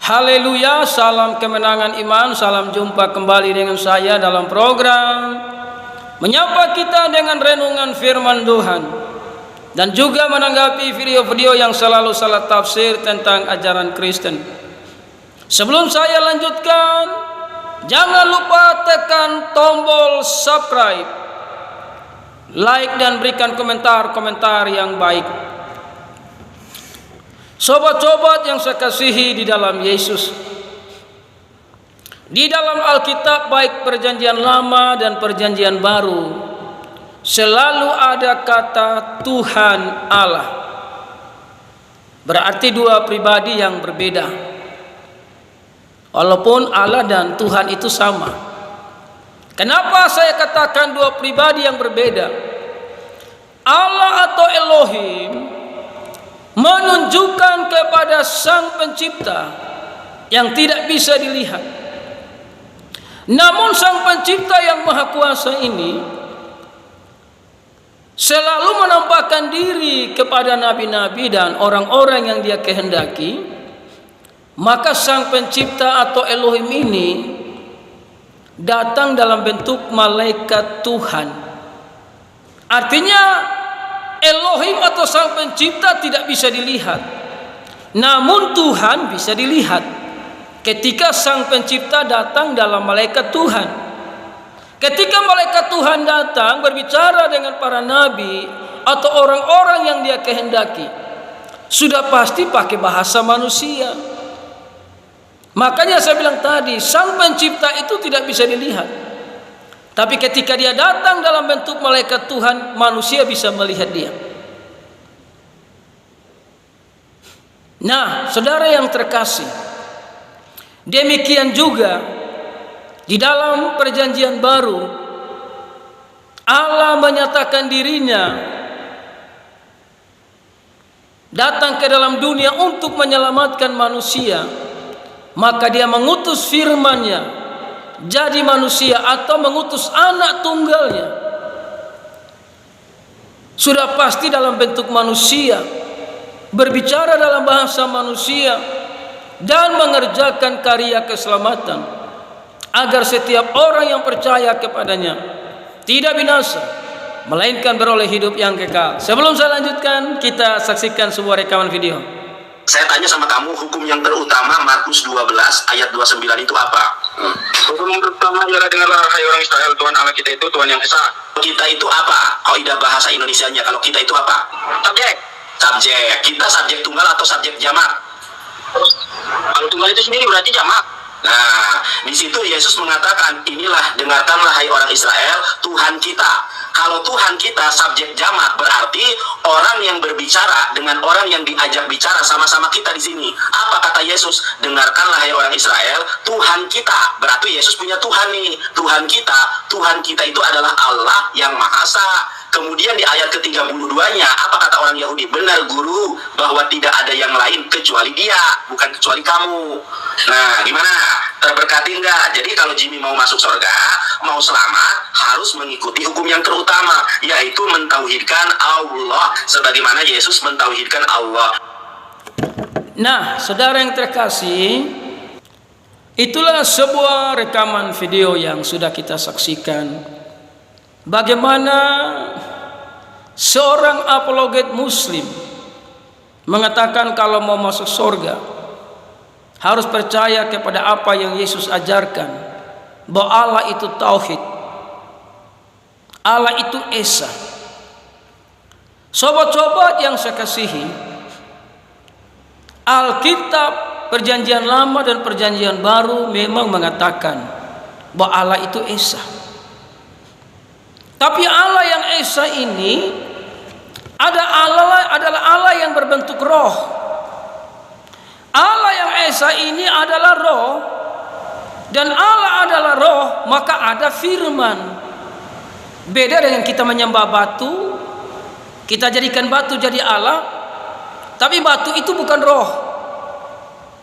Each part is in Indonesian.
Haleluya, salam kemenangan iman, salam jumpa kembali dengan saya dalam program menyapa kita dengan renungan firman Tuhan dan juga menanggapi video-video yang selalu salah tafsir tentang ajaran Kristen. Sebelum saya lanjutkan, jangan lupa tekan tombol subscribe, like dan berikan komentar-komentar yang baik. Sobat-sobat yang saya kasihi di dalam Yesus, di dalam Alkitab baik perjanjian lama dan perjanjian baru selalu ada kata Tuhan Allah. Berarti dua pribadi yang berbeda, walaupun Allah dan Tuhan itu sama. Kenapa saya katakan dua pribadi yang berbeda? Allah atau Elohim menunjukkan kepada Sang Pencipta yang tidak bisa dilihat. Namun Sang Pencipta yang Maha Kuasa ini selalu menampakkan diri kepada nabi-nabi dan orang-orang yang Dia kehendaki. Maka Sang Pencipta atau Elohim ini datang dalam bentuk malaikat Tuhan. Artinya Elohim atau Sang Pencipta tidak bisa dilihat, namun Tuhan bisa dilihat. Ketika Sang Pencipta datang dalam malaikat Tuhan, ketika malaikat Tuhan datang berbicara dengan para nabi atau orang-orang yang Dia kehendaki, sudah pasti pakai bahasa manusia. Makanya saya bilang tadi, Sang Pencipta itu tidak bisa dilihat. Tapi ketika Dia datang dalam bentuk malaikat Tuhan, manusia bisa melihat Dia. Nah, saudara yang terkasih, demikian juga di dalam perjanjian baru, Allah menyatakan dirinya datang ke dalam dunia untuk menyelamatkan manusia. Maka Dia mengutus firman-Nya jadi manusia atau mengutus anak tunggalnya. Sudah pasti dalam bentuk manusia, berbicara dalam bahasa manusia, dan mengerjakan karya keselamatan agar setiap orang yang percaya kepadanya tidak binasa, melainkan beroleh hidup yang kekal. Sebelum saya lanjutkan, kita saksikan sebuah rekaman video. Saya tanya sama kamu, hukum yang terutama Markus 12 ayat 29 itu apa? Hukum yang terutama ialah dengarlah hai orang Israel, Tuhan Allah kita itu Tuhan yang esa. Kita itu apa? Kaidah bahasa Indonesianya, kalau kita itu apa? Subjek. Subjek. Kita subjek tunggal atau subjek jamak? Kalau tunggal itu sendiri berarti jamak. Nah, di situ Yesus mengatakan, inilah dengarkanlah hai orang Israel, Tuhan kita. Kalau Tuhan kita subjek jamak, berarti orang yang berbicara dengan orang yang diajak bicara sama-sama kita di sini. Apa kata Yesus? Dengarkanlah hai orang Israel, Tuhan kita. Berarti Yesus punya Tuhan nih. Tuhan kita itu adalah Allah yang Maha Esa. Kemudian di ayat ke-32-nya, apa kata orang Yahudi? Benar guru, bahwa tidak ada yang lain kecuali Dia, bukan kecuali kamu. Nah, gimana? Terberkati enggak? Jadi kalau Jimmy mau masuk surga, mau selamat, harus mengikuti hukum yang terutama, yaitu mentauhidkan Allah, sebagaimana Yesus mentauhidkan Allah. Nah, saudara yang terkasih, itulah sebuah rekaman video yang sudah kita saksikan. Bagaimana seorang apologet muslim mengatakan kalau mau masuk surga harus percaya kepada apa yang Yesus ajarkan, bahwa Allah itu tauhid, Allah itu esa. Sobat-sobat yang saya kasihi, Alkitab perjanjian lama dan perjanjian baru memang mengatakan bahwa Allah itu esa. Tapi Allah yang esa ini adalah Allah yang berbentuk roh. Allah yang esa ini adalah roh, dan Allah adalah roh, maka ada firman. Beda dengan kita menyembah batu, kita jadikan batu jadi Allah, tapi batu itu bukan roh,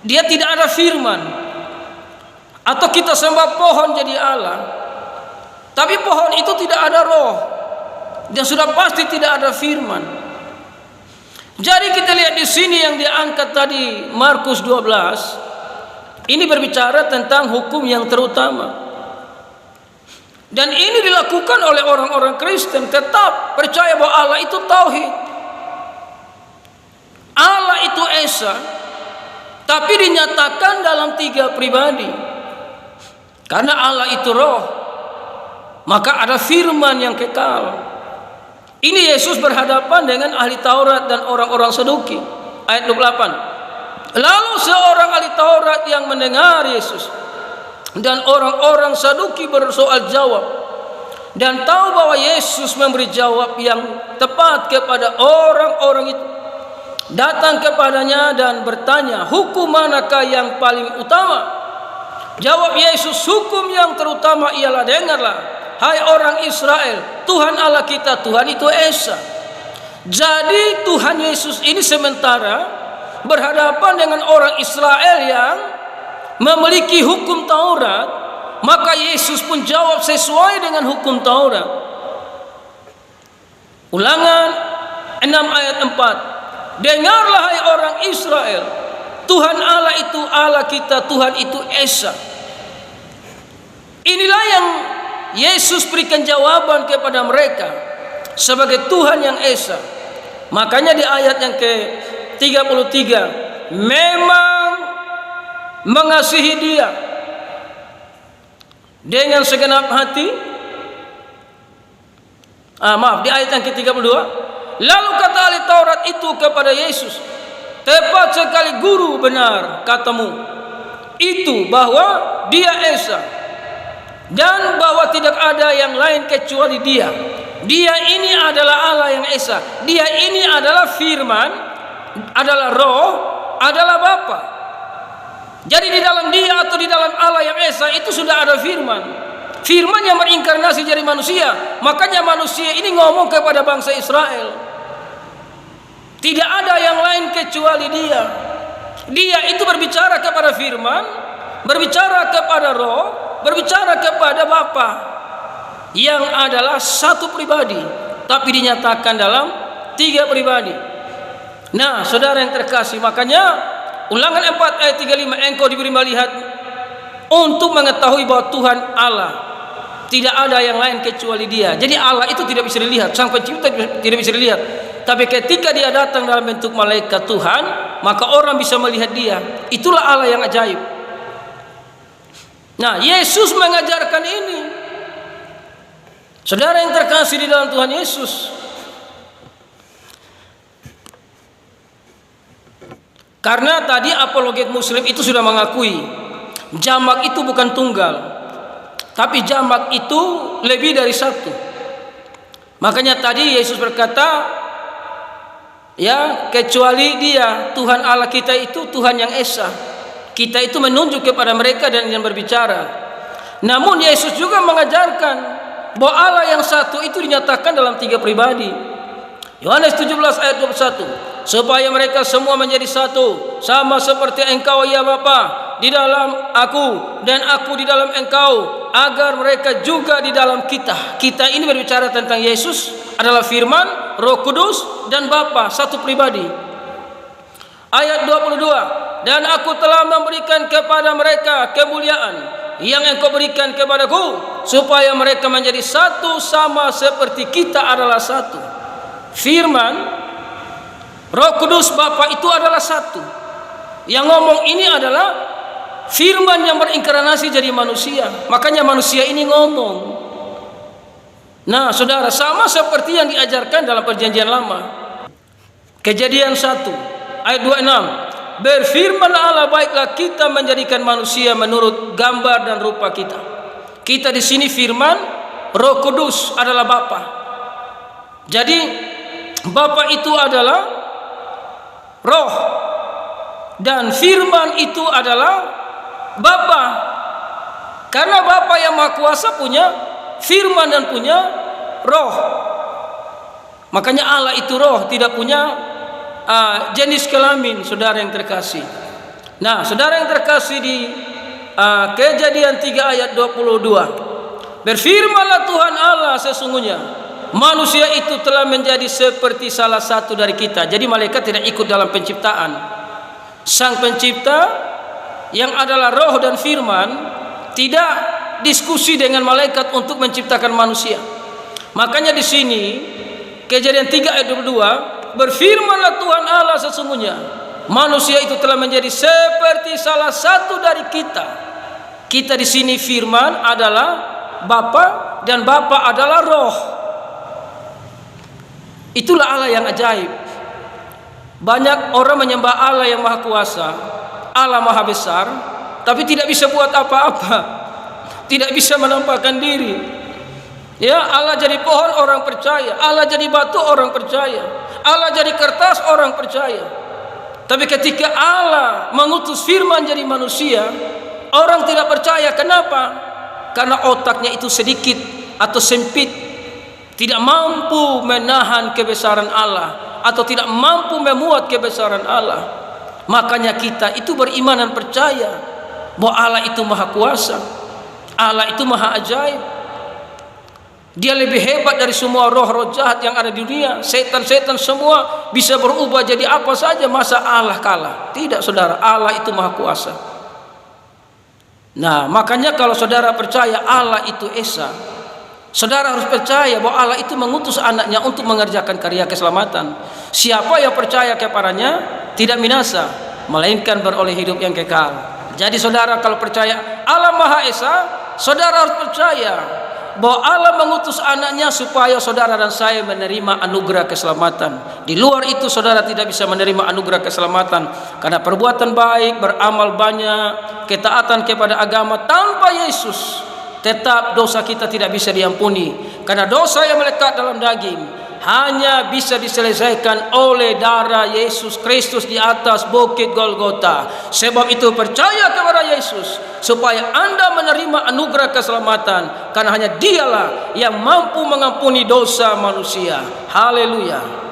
dia tidak ada firman. Atau kita sembah pohon jadi Allah, tapi pohon itu tidak ada roh, dan sudah pasti tidak ada firman. Jadi kita lihat di sini yang diangkat tadi Markus 12, Ini berbicara tentang hukum yang terutama. Dan ini dilakukan oleh orang-orang Kristen, tetap percaya bahwa Allah itu tauhid. Allah itu esa, tapi dinyatakan dalam 3 pribadi. Karena Allah itu roh, maka ada firman yang kekal. Ini Yesus berhadapan dengan ahli Taurat dan orang-orang Saduki. Ayat 28. Lalu seorang ahli Taurat yang mendengar Yesus dan orang-orang Saduki bersoal jawab dan tahu bahwa Yesus memberi jawab yang tepat kepada orang-orang itu, datang kepadanya dan bertanya, hukum manakah yang paling utama? Jawab Yesus, hukum yang terutama ialah, dengarlah hai orang Israel, Tuhan Allah kita, Tuhan itu esa. Jadi Tuhan Yesus ini sementara berhadapan dengan orang Israel yang memiliki hukum Taurat, maka Yesus pun jawab sesuai dengan hukum Taurat. Ulangan 6 ayat 4. Dengarlah hai orang Israel, Tuhan Allah itu Allah kita, Tuhan itu esa. Inilah yang Yesus berikan jawaban kepada mereka sebagai Tuhan yang esa. Makanya di ayat yang ke-33, memang mengasihi Dia dengan segenap hati. Di ayat yang ke-32, lalu kata ahli Taurat itu kepada Yesus, tepat sekali guru, benar katamu itu bahwa Dia esa dan bahwa tidak ada yang lain kecuali Dia. Dia ini adalah Allah yang esa. Dia ini adalah firman, adalah roh, adalah Bapa. Jadi di dalam Dia atau di dalam Allah yang esa itu sudah ada firman. Firman yang berinkarnasi jadi manusia. Makanya manusia ini ngomong kepada bangsa Israel, tidak ada yang lain kecuali Dia. Dia itu berbicara kepada firman, berbicara kepada roh, berbicara kepada Bapa yang adalah satu pribadi, tapi dinyatakan dalam 3 pribadi. Nah, saudara yang terkasih, makanya Ulangan 4 ayat 35, engkau diberi melihat untuk mengetahui bahwa Tuhan Allah, tidak ada yang lain kecuali Dia. Jadi Allah itu tidak bisa dilihat, Sang Pencipta tidak bisa dilihat. Tapi ketika Dia datang dalam bentuk malaikat Tuhan, maka orang bisa melihat Dia. Itulah Allah yang ajaib. Nah, Yesus mengajarkan ini. Saudara yang terkasih di dalam Tuhan Yesus, karena tadi apologet Muslim itu sudah mengakui jamak itu bukan tunggal, tapi jamak itu lebih dari satu. Makanya tadi Yesus berkata, ya, kecuali Dia, Tuhan Allah kita itu Tuhan yang esa. Kita itu menunjuk kepada mereka dan yang berbicara. Namun Yesus juga mengajarkan bahwa Allah yang satu itu dinyatakan dalam 3 pribadi. Yohanes 17 ayat 21. Supaya mereka semua menjadi satu, sama seperti Engkau ya Bapa di dalam Aku dan Aku di dalam Engkau, agar mereka juga di dalam kita. Kita ini berbicara tentang Yesus adalah firman, Roh Kudus dan Bapa, satu pribadi. Ayat 22, dan Aku telah memberikan kepada mereka kemuliaan yang Engkau berikan kepadaku, supaya mereka menjadi satu sama seperti kita adalah satu. Firman, Roh Kudus, Bapa itu adalah satu. Yang ngomong ini adalah firman yang berinkarnasi jadi manusia. Makanya manusia ini ngomong. Nah, saudara, sama seperti yang diajarkan dalam Perjanjian Lama. Kejadian 1 ayat 26. Berfirmanlah Allah, baiklah kita menjadikan manusia menurut gambar dan rupa kita. Kita di sini firman, Roh Kudus adalah Bapa. Jadi Bapa itu adalah roh dan firman itu adalah Bapa. Karena Bapa yang Maha Kuasa punya firman dan punya roh. Makanya Allah itu roh, tidak punya jenis kelamin, saudara yang terkasih. Nah, saudara yang terkasih, di Kejadian 3 ayat 22, berfirmanlah Tuhan Allah, sesungguhnya manusia itu telah menjadi seperti salah satu dari kita. Jadi malaikat tidak ikut dalam penciptaan. Sang Pencipta yang adalah roh dan firman, tidak diskusi dengan malaikat untuk menciptakan manusia. Makanya di sini Kejadian 3 ayat 22, berfirmanlah Tuhan Allah, sesungguhnya manusia itu telah menjadi seperti salah satu dari kita. Kita di sini firman adalah Bapa dan Bapa adalah roh. Itulah Allah yang ajaib. Banyak orang menyembah Allah yang maha kuasa, Allah maha besar, tapi tidak bisa buat apa-apa, tidak bisa menampakkan diri. Ya, Allah jadi pohon orang percaya, Allah jadi batu orang percaya, Allah jadi kertas orang percaya. Tapi ketika Allah mengutus firman jadi manusia, orang tidak percaya. Kenapa? Karena otaknya itu sedikit atau sempit, tidak mampu menahan kebesaran Allah, atau tidak mampu memuat kebesaran Allah. Makanya kita itu beriman dan percaya bahwa Allah itu maha kuasa, Allah itu maha ajaib. Dia lebih hebat dari semua roh-roh jahat yang ada di dunia. Setan-setan semua bisa berubah jadi apa saja. Masa Allah kalah? Tidak, saudara. Allah itu maha kuasa. Nah, makanya kalau saudara percaya Allah itu Esa, saudara harus percaya bahwa Allah itu mengutus anaknya untuk mengerjakan karya keselamatan. Siapa yang percaya kepadanya tidak binasa, melainkan beroleh hidup yang kekal. Jadi saudara kalau percaya Allah Maha Esa, saudara harus percaya bahwa Allah mengutus anaknya supaya saudara dan saya menerima anugerah keselamatan. Di luar itu saudara tidak bisa menerima anugerah keselamatan, karena perbuatan baik, beramal banyak, ketaatan kepada agama tanpa Yesus, tetap dosa kita tidak bisa diampuni. Karena dosa yang melekat dalam daging hanya bisa diselesaikan oleh darah Yesus Kristus di atas bukit Golgota. Sebab itu percaya kepada Yesus supaya Anda menerima anugerah keselamatan, karena hanya Dialah yang mampu mengampuni dosa manusia. Haleluya.